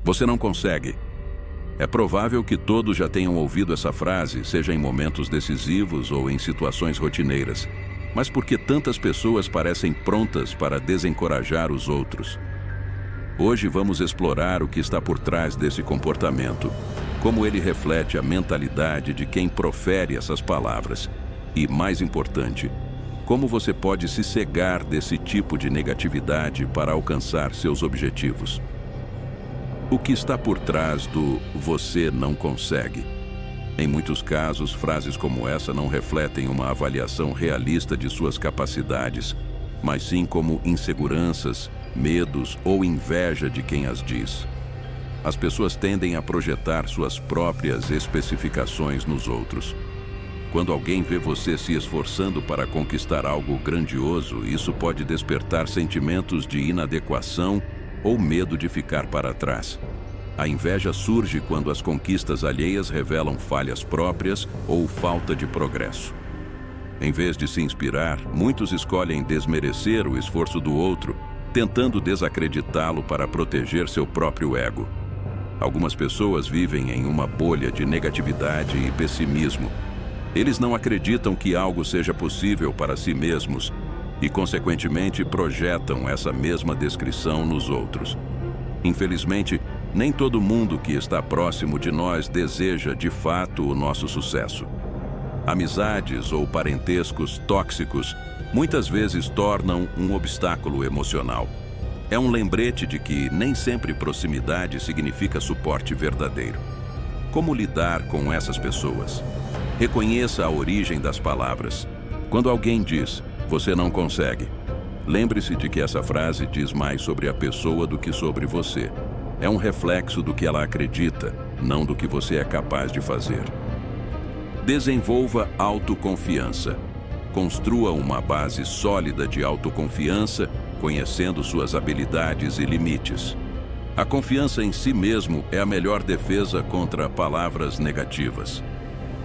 Você não consegue. É provável que todos já tenham ouvido essa frase, seja em momentos decisivos ou em situações rotineiras. Mas por que tantas pessoas parecem prontas para desencorajar os outros? Hoje vamos explorar o que está por trás desse comportamento, como ele reflete a mentalidade de quem profere essas palavras e, mais importante, como você pode se cegar desse tipo de negatividade para alcançar seus objetivos. O que está por trás do "você não consegue"? Em muitos casos, frases como essa não refletem uma avaliação realista de suas capacidades, mas sim como inseguranças, medos ou inveja de quem as diz. As pessoas tendem a projetar suas próprias especificações nos outros. Quando alguém vê você se esforçando para conquistar algo grandioso, isso pode despertar sentimentos de inadequação ou medo de ficar para trás. A inveja surge quando as conquistas alheias revelam falhas próprias ou falta de progresso. Em vez de se inspirar, muitos escolhem desmerecer o esforço do outro, tentando desacreditá-lo para proteger seu próprio ego. Algumas pessoas vivem em uma bolha de negatividade e pessimismo. Eles não acreditam que algo seja possível para si mesmos e, consequentemente, projetam essa mesma descrição nos outros. Infelizmente, nem todo mundo que está próximo de nós deseja, de fato, o nosso sucesso. Amizades ou parentescos tóxicos muitas vezes tornam um obstáculo emocional. É um lembrete de que nem sempre proximidade significa suporte verdadeiro. Como lidar com essas pessoas? Reconheça a origem das palavras. Quando alguém diz, "você não consegue", lembre-se de que essa frase diz mais sobre a pessoa do que sobre você. É um reflexo do que ela acredita, não do que você é capaz de fazer. Desenvolva autoconfiança. Construa uma base sólida de autoconfiança, conhecendo suas habilidades e limites. A confiança em si mesmo é a melhor defesa contra palavras negativas.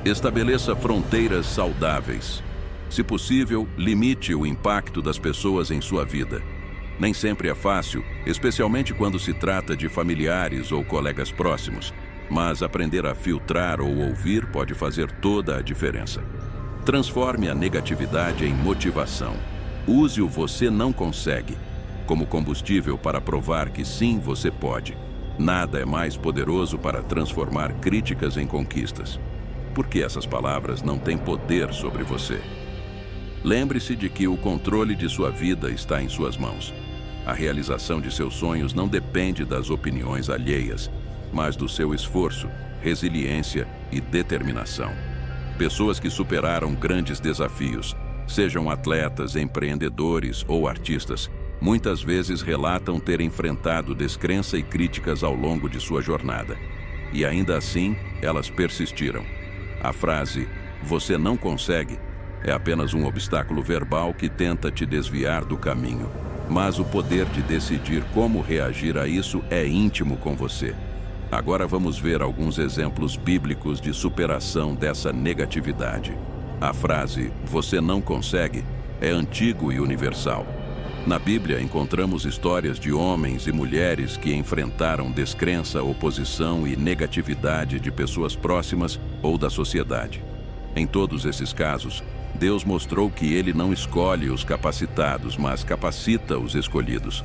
Estabeleça fronteiras saudáveis. Se possível, limite o impacto das pessoas em sua vida. Nem sempre é fácil, especialmente quando se trata de familiares ou colegas próximos, mas aprender a filtrar ou ouvir pode fazer toda a diferença. Transforme a negatividade em motivação. Use o "você não consegue" como combustível para provar que sim, você pode. Nada é mais poderoso para transformar críticas em conquistas. Por que essas palavras não têm poder sobre você? Lembre-se de que o controle de sua vida está em suas mãos. A realização de seus sonhos não depende das opiniões alheias, mas do seu esforço, resiliência e determinação. Pessoas que superaram grandes desafios, sejam atletas, empreendedores ou artistas, muitas vezes relatam ter enfrentado descrença e críticas ao longo de sua jornada. E ainda assim, elas persistiram. A frase "você não consegue" é apenas um obstáculo verbal que tenta te desviar do caminho. Mas o poder de decidir como reagir a isso é íntimo com você. Agora vamos ver alguns exemplos bíblicos de superação dessa negatividade. A frase "você não consegue" é antigo e universal. Na Bíblia encontramos histórias de homens e mulheres que enfrentaram descrença, oposição e negatividade de pessoas próximas ou da sociedade. Em todos esses casos, Deus mostrou que Ele não escolhe os capacitados, mas capacita os escolhidos.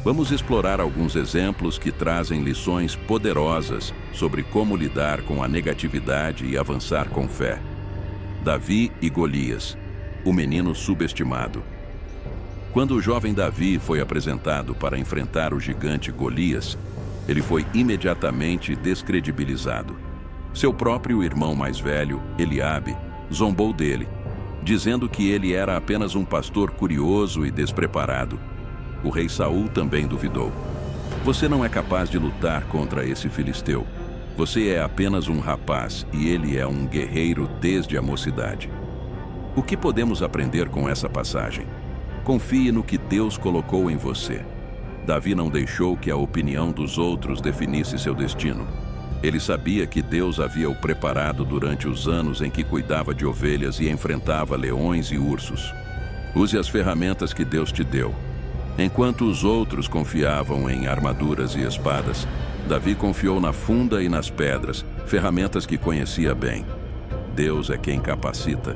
Vamos explorar alguns exemplos que trazem lições poderosas sobre como lidar com a negatividade e avançar com fé. Davi e Golias, o menino subestimado. Quando o jovem Davi foi apresentado para enfrentar o gigante Golias, ele foi imediatamente descredibilizado. Seu próprio irmão mais velho, Eliabe, zombou dele, dizendo que ele era apenas um pastor curioso e despreparado. O rei Saul também duvidou. "Você não é capaz de lutar contra esse filisteu. Você é apenas um rapaz e ele é um guerreiro desde a mocidade." O que podemos aprender com essa passagem? Confie no que Deus colocou em você. Davi não deixou que a opinião dos outros definisse seu destino. Ele sabia que Deus havia o preparado durante os anos em que cuidava de ovelhas e enfrentava leões e ursos. Use as ferramentas que Deus te deu. Enquanto os outros confiavam em armaduras e espadas, Davi confiou na funda e nas pedras, ferramentas que conhecia bem. Deus é quem capacita.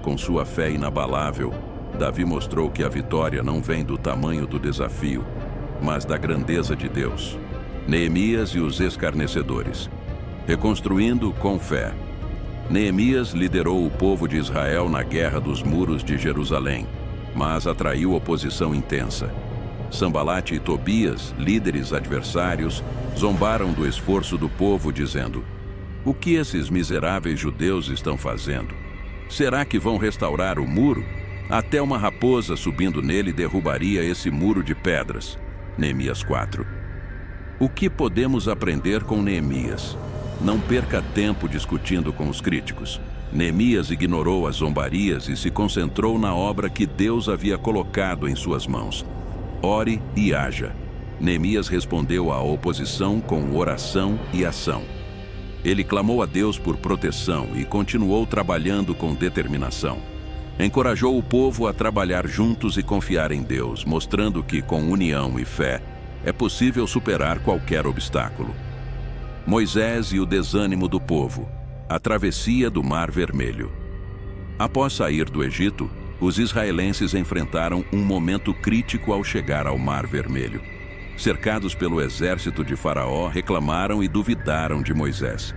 Com sua fé inabalável, Davi mostrou que a vitória não vem do tamanho do desafio, mas da grandeza de Deus. Neemias e os escarnecedores. Reconstruindo com fé. Neemias liderou o povo de Israel na guerra dos muros de Jerusalém, mas atraiu oposição intensa. Sanbalate e Tobias, líderes adversários, zombaram do esforço do povo, dizendo: "O que esses miseráveis judeus estão fazendo? Será que vão restaurar o muro? Até uma raposa subindo nele derrubaria esse muro de pedras." Neemias 4. O que podemos aprender com Neemias? Não perca tempo discutindo com os críticos. Neemias ignorou as zombarias e se concentrou na obra que Deus havia colocado em suas mãos. Ore e haja. Neemias respondeu à oposição com oração e ação. Ele clamou a Deus por proteção e continuou trabalhando com determinação. Encorajou o povo a trabalhar juntos e confiar em Deus, mostrando que, com união e fé, é possível superar qualquer obstáculo. Moisés e o desânimo do povo. A travessia do Mar Vermelho. Após sair do Egito, os israelenses enfrentaram um momento crítico ao chegar ao Mar Vermelho. Cercados pelo exército de Faraó, reclamaram e duvidaram de Moisés.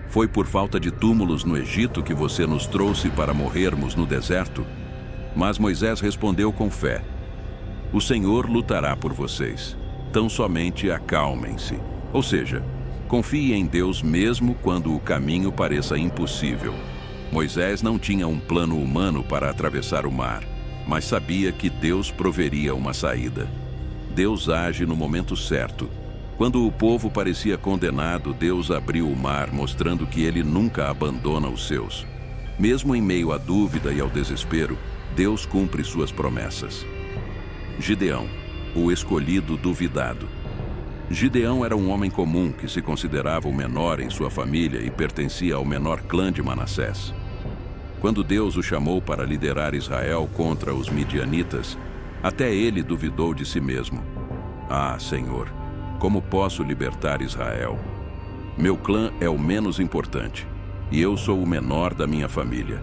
"Foi por falta de túmulos no Egito que você nos trouxe para morrermos no deserto?" Mas Moisés respondeu com fé: "O Senhor lutará por vocês. Tão somente acalmem-se." Ou seja, confie em Deus mesmo quando o caminho pareça impossível. Moisés não tinha um plano humano para atravessar o mar, mas sabia que Deus proveria uma saída. Deus age no momento certo. Quando o povo parecia condenado, Deus abriu o mar, mostrando que ele nunca abandona os seus. Mesmo em meio à dúvida e ao desespero, Deus cumpre suas promessas. Gideão, o escolhido duvidado. Gideão era um homem comum que se considerava o menor em sua família e pertencia ao menor clã de Manassés. Quando Deus o chamou para liderar Israel contra os midianitas, até ele duvidou de si mesmo. "Ah, Senhor, como posso libertar Israel? Meu clã é o menos importante, e eu sou o menor da minha família."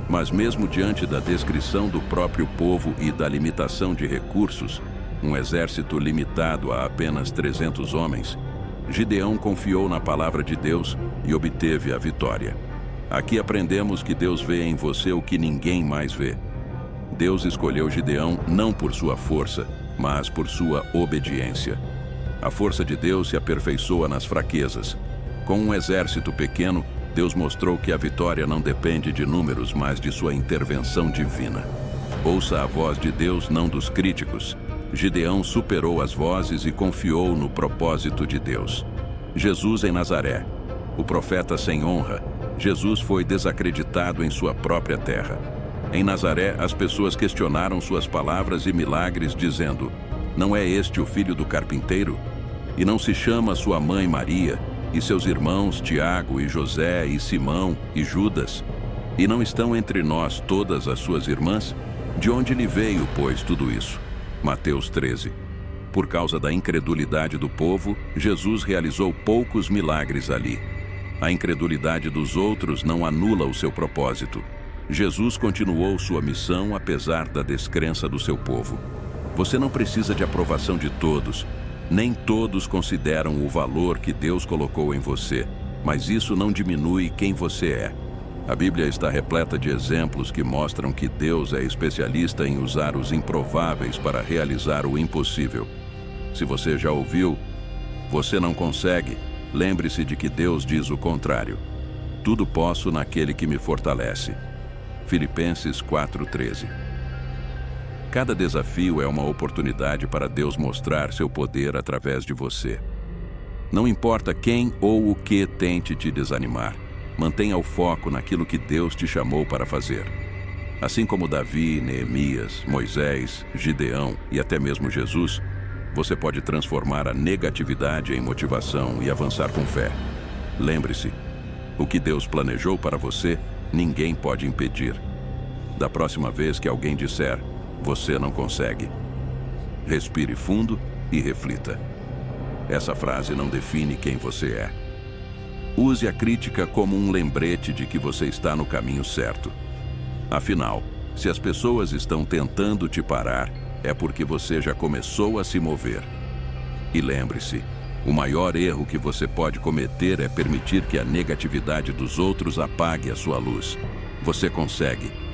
Mas mesmo diante da descrição do próprio povo e da limitação de recursos, um exército limitado a apenas 300 homens, Gideão confiou na palavra de Deus e obteve a vitória. Aqui aprendemos que Deus vê em você o que ninguém mais vê. Deus escolheu Gideão não por sua força, mas por sua obediência. A força de Deus se aperfeiçoa nas fraquezas. Com um exército pequeno, Deus mostrou que a vitória não depende de números, mas de sua intervenção divina. Ouça a voz de Deus, não dos críticos. Gideão superou as vozes e confiou no propósito de Deus. Jesus em Nazaré. O profeta sem honra. Jesus foi desacreditado em sua própria terra. Em Nazaré, as pessoas questionaram suas palavras e milagres, dizendo: "Não é este o filho do carpinteiro? E não se chama sua mãe Maria, e seus irmãos Tiago e José e Simão e Judas? E não estão entre nós todas as suas irmãs? De onde lhe veio, pois, tudo isso?" Mateus 13. Por causa da incredulidade do povo, Jesus realizou poucos milagres ali. A incredulidade dos outros não anula o seu propósito. Jesus continuou sua missão apesar da descrença do seu povo. Você não precisa de aprovação de todos. Nem todos consideram o valor que Deus colocou em você, mas isso não diminui quem você é. A Bíblia está repleta de exemplos que mostram que Deus é especialista em usar os improváveis para realizar o impossível. Se você já ouviu, "Você não consegue", lembre-se de que Deus diz o contrário. "Tudo posso naquele que me fortalece." Filipenses 4:13. Cada desafio é uma oportunidade para Deus mostrar seu poder através de você. Não importa quem ou o que tente te desanimar, mantenha o foco naquilo que Deus te chamou para fazer. Assim como Davi, Neemias, Moisés, Gideão e até mesmo Jesus, você pode transformar a negatividade em motivação e avançar com fé. Lembre-se, o que Deus planejou para você, ninguém pode impedir. Da próxima vez que alguém disser, "Você não consegue", respire fundo e reflita. Essa frase não define quem você é. Use a crítica como um lembrete de que você está no caminho certo. Afinal, se as pessoas estão tentando te parar, é porque você já começou a se mover. E lembre-se, o maior erro que você pode cometer é permitir que a negatividade dos outros apague a sua luz. Você consegue.